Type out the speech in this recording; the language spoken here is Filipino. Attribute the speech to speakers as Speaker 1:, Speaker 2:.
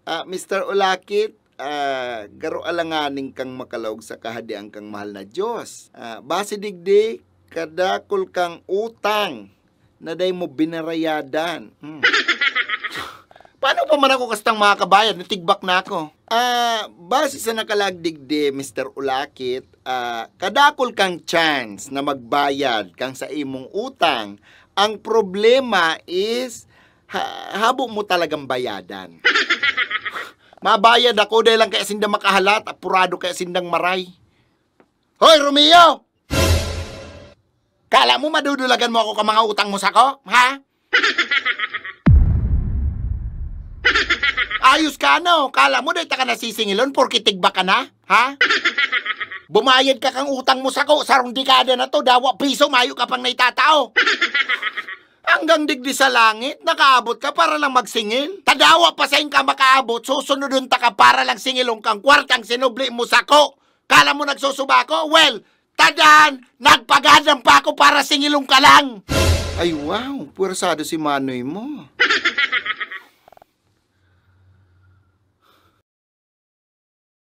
Speaker 1: Mr. Ulakit, garo alanganing kang makalawag sa kahadian kang mahal na Diyos. Base digdi, kadakol kang utang na day mo binarayadan. Paano pa man ako kastang makakabayad? Natigbak na ako. Base sa nakalagdigdi, Mr. Ulakit, kadakol kang chance na magbayad kang sa imong utang. Ang problema is, habo mo talagang bayadan. Mabayad ako dahil lang kaya sindang makahalat, apurado kaya sindang maray. Hoy, Romeo! Kala mo madudulagan mo ako ka mga utang mo sako? Ha? Ayos ka no? Kala mo dahil ka nasisingilon porke tigba ka na? Ha? Bumayad ka kang utang mo sako, sarong dekada na to, dawa piso, mayo ka pang naitatao. Hanggang digdi sa langit, nakaabot ka para lang magsingil. Tadawa pa sa ka makaabot, susunodun ta ka para lang singilong kang kwartang sinubli mo sako. Kala mo nagsusuba ko? Well, tadaan, nagpagadang pa ako para singilong ka lang. Ay wow, puwersado si Manoy mo.